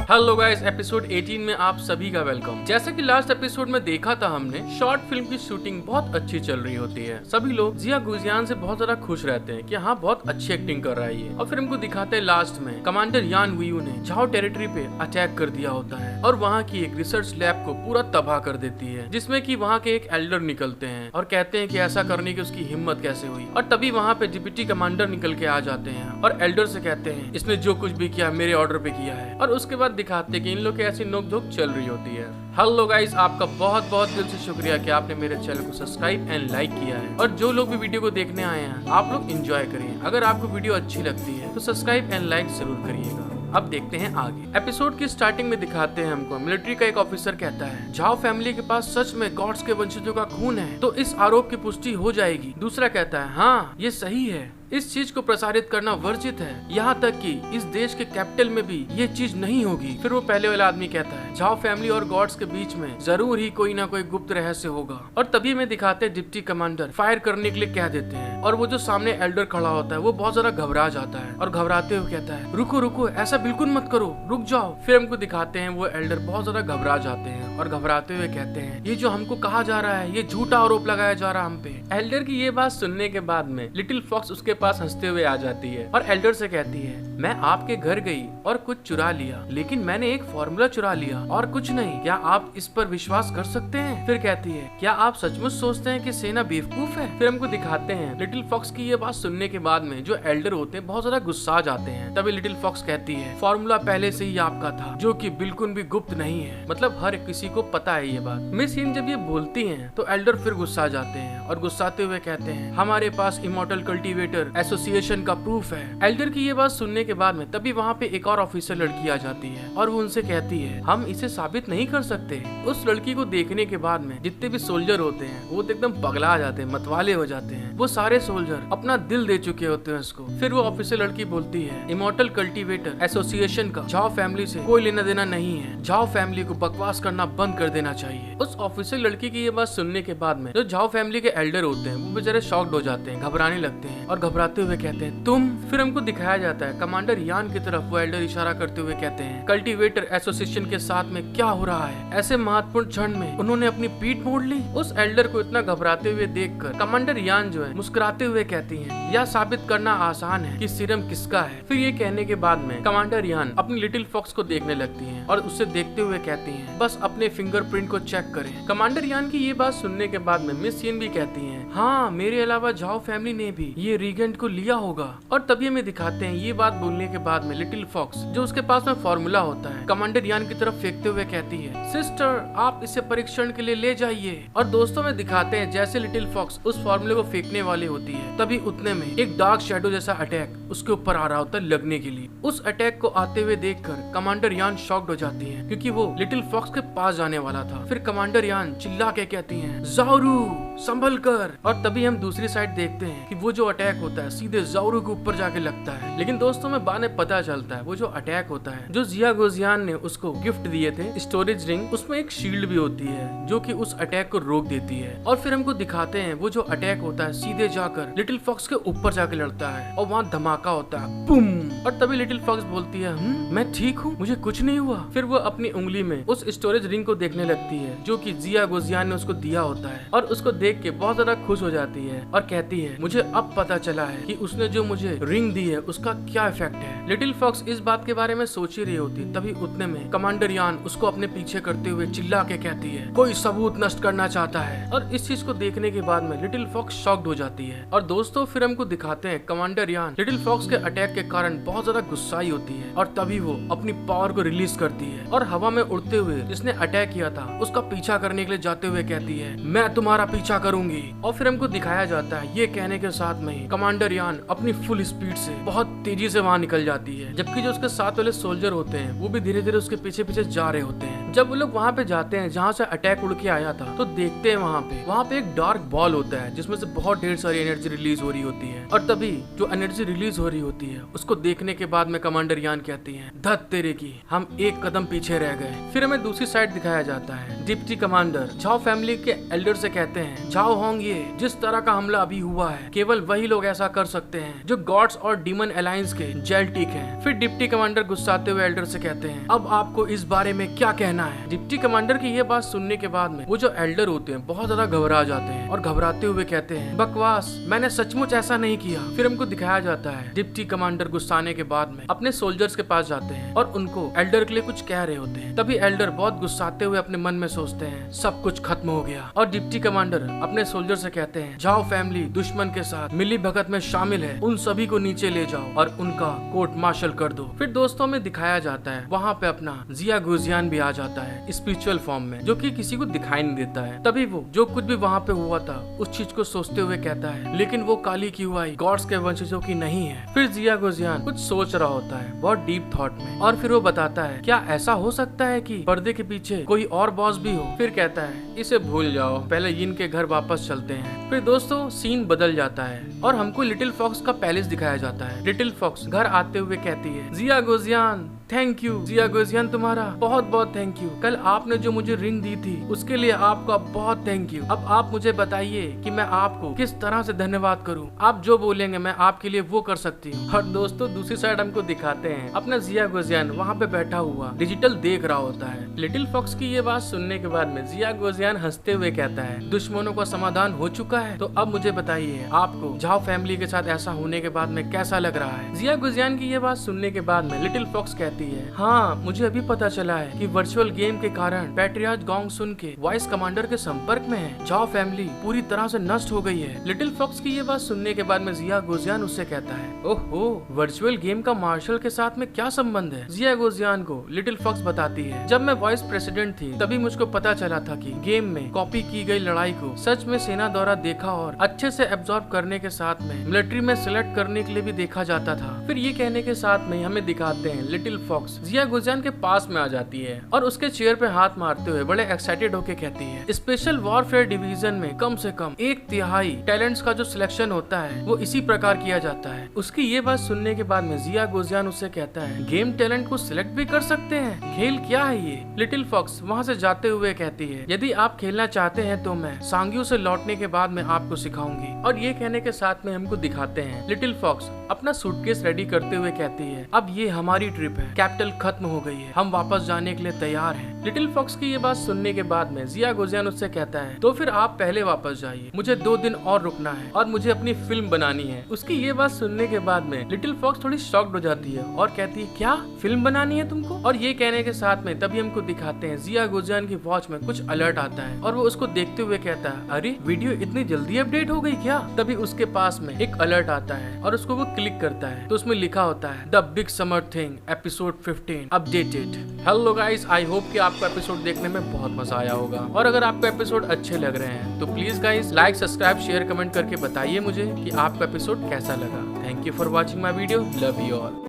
Hello guys, episode 18 में आप सभी का वेलकम। जैसा कि लास्ट एपिसोड में देखा था हमने, शॉर्ट फिल्म की शूटिंग बहुत अच्छी चल रही होती है। सभी लोग जिया गुजियान से बहुत ज्यादा खुश रहते हैं कि हाँ बहुत अच्छी एक्टिंग कर रहा है ये। और फिर हमको दिखाते हैं लास्ट में कमांडर यान वीयू ने झाओ टेरिटरी पे अटैक कर दिया होता है और वहाँ की एक रिसर्च लैब को पूरा तबाह कर देती है, जिसमें कि वहाँ के एक एल्डर निकलते हैं और कहते हैं कि ऐसा करने की उसकी हिम्मत कैसे हुई। और तभी वहाँ पे डिप्टी कमांडर निकल के आ जाते हैं और एल्डर से कहते हैं इसने जो कुछ भी किया मेरे ऑर्डर पे किया है। और उसके बाद दिखाते हैं कि इन लोग की ऐसी नोकझोंक चल रही होती है। हेलो गाइस, आपका बहुत बहुत दिल से शुक्रिया कि आपने मेरे चैनल को सब्सक्राइब एंड लाइक किया है। और जो लोग भी वीडियो को देखने आए हैं, आप लोग एंजॉय करिए। अगर आपको वीडियो अच्छी लगती है तो सब्सक्राइब एंड लाइक जरूर करिएगा। अब देखते हैं आगे। एपिसोड की स्टार्टिंग में दिखाते हैं हमको मिलिट्री का एक ऑफिसर कहता है झाओ फैमिली के पास सच में गॉड्स के वंशजों का खून है तो इस आरोप की पुष्टि हो जाएगी। दूसरा कहता है हाँ ये सही है, इस चीज को प्रसारित करना वर्जित है, यहाँ तक कि इस देश के कैपिटल में भी ये चीज नहीं होगी। फिर वो पहले वाला आदमी कहता है झाओ फैमिली और गॉड्स के बीच में जरूर ही कोई ना कोई गुप्त रहस्य होगा। और तभी में दिखाते हैं डिप्टी कमांडर फायर करने के लिए कह देते हैं और वो जो सामने एल्डर खड़ा होता है वो बहुत ज्यादा घबरा जाता है और घबराते हुए कहता है रुको रुको, ऐसा बिल्कुल मत करो, रुक जाओ। फिर हमको दिखाते हैं वो एल्डर बहुत ज्यादा घबरा जाते हैं और घबराते हुए कहते हैं ये जो हमको कहा जा रहा है ये झूठा आरोप लगाया जा रहा है हम पे। एल्डर की ये बात सुनने के बाद में लिटिल फॉक्स उसके पास हंसते हुए आ जाती है और एल्डर से कहती है मैं आपके घर गई और कुछ चुरा लिया, लेकिन मैंने एक फॉर्मूला चुरा लिया और कुछ नहीं। क्या आप इस पर विश्वास कर सकते हैं? फिर कहती है क्या आप सचमुच सोचते हैं कि सेना बेवकूफ है? फिर हमको दिखाते हैं लिटिल फॉक्स की ये बात सुनने के बाद में जो एल्डर होते हैं बहुत ज्यादा गुस्सा जाते हैं। तभी लिटिल फॉक्स कहती है फॉर्मूला पहले से ही आपका था जो कि बिल्कुल भी गुप्त नहीं है, मतलब हर किसी को पता है ये बात। मिस हिन जब ये बोलती हैं तो एल्डर फिर गुस्सा जाते हैं और गुस्साते हुए कहते हैं हमारे पास इमॉर्टल कल्टीवेटर एसोसिएशन का प्रूफ है। एल्डर की ये बात सुनने के बाद में तभी वहाँ पे एक और ऑफिसर लड़की आ जाती है और वो उनसे कहती है हम इसे साबित नहीं कर सकते। उस लड़की को देखने के बाद में जितने भी सोल्जर होते हैं वो तो एकदम पगला जाते हैं, मतवाले हो जाते हैं। वो सारे सोल्जर अपना दिल दे चुके होते हैं उसको। फिर वो ऑफिसर लड़की बोलती है इमॉर्टल कल्टीवेटर एसोसिएशन का झाओ फैमिली से कोई लेना देना नहीं है, झाओ फैमिली को बकवास करना बंद कर देना चाहिए। उस ऑफिसर लड़की की ये बात सुनने के बाद में जो झाओ फैमिली के एल्डर होते हैं वो बेचारे शॉक्ड हो जाते हैं, घबराने लगते हैं और घबराते हुए कहते हैं तुम। फिर हमको दिखाया जाता है कमांडर यान की तरफ वो एल्डर इशारा करते हुए कहते हैं कल्टीवेटर एसोसिएशन के साथ में क्या हो रहा है? ऐसे महत्वपूर्ण क्षण में उन्होंने अपनी पीठ मोड़ ली। उस एल्डर को इतना घबराते हुए देखकर कमांडर यान जो है मुस्कुराते हुए कहती है यह साबित करना आसान है कि सीरम किसका है। फिर ये कहने के बाद में कमांडर यान अपनी लिटिल फॉक्स को देखने लगती है और उससे देखते हुए कहती है बस अपने फिंगरप्रिंट को चेक करें। कमांडर यान की ये बात सुनने के बाद में मिस हिन भी कहती है हाँ मेरे अलावा झाओ फैमिली ने भी ये रीगेंट को लिया होगा। और तभी हमें दिखाते हैं ये बात बोलने के बाद में लिटिल फॉक्स जो उसके पास में फॉर्मूला होता है कमांडर यान की तरफ फेंकते हुए कहती है सिस्टर आप इसे परीक्षण के लिए ले जाइए। और दोस्तों में दिखाते हैं जैसे लिटिल फॉक्स उस फॉर्मूले को फेंकने वाली होती है तभी उतने में एक डार्क शैडो जैसा अटैक उसके ऊपर आ रहा होता है लगने के लिए। उस अटैक को आते हुए देखकर कमांडर यान शॉक्ड हो जाती है क्योंकि वो लिटिल फॉक्स के पास जाने वाला था। फिर कमांडर यान चिल्ला के कहती है ज़ाओरू संभल कर। और तभी हम दूसरी साइड देखते हैं कि वो जो अटैक होता है सीधे ज़ाओरू के ऊपर जाके लगता है। लेकिन दोस्तों में बाद में पता चलता है वो जो अटैक होता है जो जिया गुजियान ने उसको गिफ्ट दिए थे स्टोरेज रिंग, उसमें एक शील्ड भी होती है जो कि उस अटैक को रोक देती है। और फिर हमको दिखाते हैं वो जो अटैक होता है सीधे जाकर लिटिल फॉक्स के ऊपर जाके लड़ता है और वहाँ धमाका होता है बूम। और तभी लिटिल फॉक्स बोलती है मैं ठीक हूँ, मुझे कुछ नहीं हुआ। फिर वो अपनी उंगली में उस स्टोरेज रिंग को देखने लगती है जो कि जिया गुजियान ने उसको दिया होता है और उसको देख के बहुत ज्यादा खुश हो जाती है और कहती है मुझे अब पता चला है कि उसने जो मुझे रिंग दी है उसका क्या इफेक्ट है। लिटिल फॉक्स इस बात के बारे में सोच ही रही होती तभी उतने में कमांडर यान उसको अपने पीछे करते हुए चिल्ला के कहती है कोई सबूत नष्ट करना चाहता है। और इस चीज को देखने के बाद में लिटिल फॉक्स शॉक्ड हो जाती है। और दोस्तों फिर हमको दिखाते हैं कमांडर यान लिटिल फॉक्स के अटैक के कारण बहुत ज्यादा गुस्साई होती है और तभी वो अपनी पावर को रिलीज करती है और हवा में उड़ते हुए जिसने अटैक किया था उसका पीछा करने के लिए जाते हुए कहती है मैं तुम्हारा पीछा करूंगी। और फिर हमको दिखाया जाता है ये कहने के साथ में ही कमांडर यान अपनी फुल स्पीड से बहुत तेजी से वहाँ निकल जाती है, जबकि जो उसके साथ वाले सोल्जर होते हैं वो भी धीरे धीरे उसके पीछे पीछे जा रहे होते हैं। जब वो लोग वहाँ पे जाते हैं जहाँ से अटैक उड़ के आया था, तो देखते हैं वहाँ पे एक डार्क बॉल होता है जिसमें से बहुत ढेर सारी एनर्जी रिलीज हो रही होती है। और तभी जो एनर्जी रिलीज हो रही होती है उसको देखने के बाद में कमांडर यान कहती है, धत तेरे की, हम एक कदम पीछे रह गए। फिर हमें दूसरी साइड दिखाया जाता है। डिप्टी कमांडर झाओ फैमिली के एल्डर से कहते हैं, झाओ होंग, ये जिस तरह का हमला अभी हुआ है केवल वही लोग ऐसा कर सकते हैं जो गॉड्स और डीमन अलायंस के जेल्टिक हैं। फिर डिप्टी कमांडर गुस्साते हुए एल्डर से कहते हैं, अब आपको इस बारे में क्या कहना है। डिप्टी कमांडर की ये बात सुनने के बाद में वो जो एल्डर होते हैं बहुत ज्यादा घबरा जाते हैं और घबराते हुए कहते हैं, बकवास, मैंने सचमुच ऐसा नहीं किया। फिर हमको दिखाया जाता है डिप्टी कमांडर गुस्साने के बाद में अपने सोल्जर्स के पास जाते हैं और उनको एल्डर के लिए कुछ कह रहे होते हैं। तभी एल्डर बहुत गुस्साते हुए अपने मन में सोचते हैं, सब कुछ खत्म हो गया। और डिप्टी कमांडर अपने सोल्जर से कहते हैं, जाओ फैमिली दुश्मन के साथ मिली भगत में शामिल है, उन सभी को नीचे ले जाओ और उनका कोर्ट मार्शल कर दो। फिर दोस्तों में दिखाया जाता है वहाँ पे अपना जिया गुजियान भी आ जाता है स्पिरिचुअल फॉर्म में, जो कि किसी को दिखाई नहीं देता है। तभी वो जो कुछ भी वहाँ पे हुआ था उस चीज को सोचते हुए कहता है, लेकिन वो काली की हुई गॉड्स के वंशजों की नहीं है। फिर जिया गुजियान कुछ सोच रहा होता है बहुत डीप थॉट में, और फिर वो बताता है, क्या ऐसा हो सकता है कि पर्दे के पीछे कोई और बॉस भी हो। फिर कहता है, इसे भूल जाओ, पहले यिन के घर वापस चलते हैं। फिर दोस्तों सीन बदल जाता है और हमको लिटिल फॉक्स का पैलेस दिखाया जाता है। लिटिल फॉक्स घर आते हुए कहती है, जिया गुजियान थैंक यू। जिया गुजियान तुम्हारा बहुत बहुत थैंक यू। कल आपने जो मुझे रिंग दी थी उसके लिए आपका बहुत थैंक यू। अब आप मुझे बताइए कि मैं आपको किस तरह से धन्यवाद करूं। आप जो बोलेंगे मैं आपके लिए वो कर सकती हूँ। और दोस्तों दूसरी साइड हमको दिखाते हैं अपना जिया गुजियान वहाँ पे बैठा हुआ डिजिटल देख रहा होता है। लिटिल फॉक्स की ये बात सुनने के बाद में जिया गुजियान हंसते हुए कहता है, दुश्मनों का समाधान हो चुका है, तो अब मुझे बताइए आपको झाओ फैमिली के साथ ऐसा होने के बाद में कैसा लग रहा है। जिया गुजियान की ये बात सुनने के बाद में लिटिल फॉक्स कहती है, हाँ मुझे अभी पता चला है कि वर्चुअल गेम के कारण पैट्रियार्च गोंग सुन के वॉइस कमांडर के संपर्क में है। झाओ फैमिली पूरी तरह से नष्ट हो गई है। लिटिल फॉक्स की ये बात सुनने के बाद में जिया गुजियान उससे कहता है, ओहो, वर्चुअल गेम का मार्शल के साथ में क्या संबंध है। जिया गुजियान को लिटिल फॉक्स बताती है, जब मैं वाइस प्रेसिडेंट थी तभी मुझको पता चला था कि गेम में कॉपी की गई लड़ाई को सच में सेना द्वारा देखा और अच्छे से एब्जॉर्ब करने के साथ में मिलिट्री में सिलेक्ट करने के लिए भी देखा जाता था। फिर ये कहने के साथ में हमें दिखाते हैं लिटिल फॉक्स जिया गुजियान के पास में आ जाती है और उसके चेयर पे हाथ मारते हुए बड़े एक्साइटेड होके कहती है, स्पेशल वॉरफेयर डिवीजन में कम से कम 1/3 टैलेंट्स का जो सिलेक्शन होता है वो इसी प्रकार किया जाता है। उसकी ये बात सुनने के बाद में जिया गुजियान उससे कहता है, गेम टैलेंट को सिलेक्ट भी कर सकते हैं, खेल क्या है ये। लिटिल फॉक्स वहाँ से जाते हुए कहती है, यदि आप खेलना चाहते हैं तो मैं सांग्यू से लौटने के बाद में आपको सिखाऊंगी। और ये कहने के साथ में हमको दिखाते हैं लिटिल फॉक्स अपना सूटकेस रेडी करते हुए कहती है, अब ये हमारी ट्रिप है, कैपिटल खत्म हो गई है, हम वापस जाने के लिए तैयार हैं। लिटिल फॉक्स की ये बात सुनने के बाद में जिया गुजियान उससे कहता है, तो फिर आप पहले वापस जाइए, मुझे 2 दिन और रुकना है और मुझे अपनी फिल्म बनानी है। उसकी ये बात सुनने के बाद में लिटिल फॉक्स थोड़ी शॉक्ड हो जाती है और कहती है, क्या फिल्म बनानी है तुमको। और ये कहने के साथ में तभी हमको दिखाते हैं जिया गुजियान की वॉच में कुछ अलर्ट आता है और वो उसको देखते हुए कहता है, अरे वीडियो इतनी जल्दी अपडेट हो गई क्या। तभी उसके पास में एक अलर्ट आता है और उसको वो क्लिक करता है तो उसमें लिखा होता है, the big summer thing episode 15 updated. Hello guys, I hope कि आपको एपिसोड देखने में बहुत मजा आया होगा और अगर आपको एपिसोड अच्छे लग रहे हैं तो please guys like, subscribe, share, comment करके बताइए मुझे कि आपको एपिसोड कैसा लगा। Thank you for watching my video, love you all.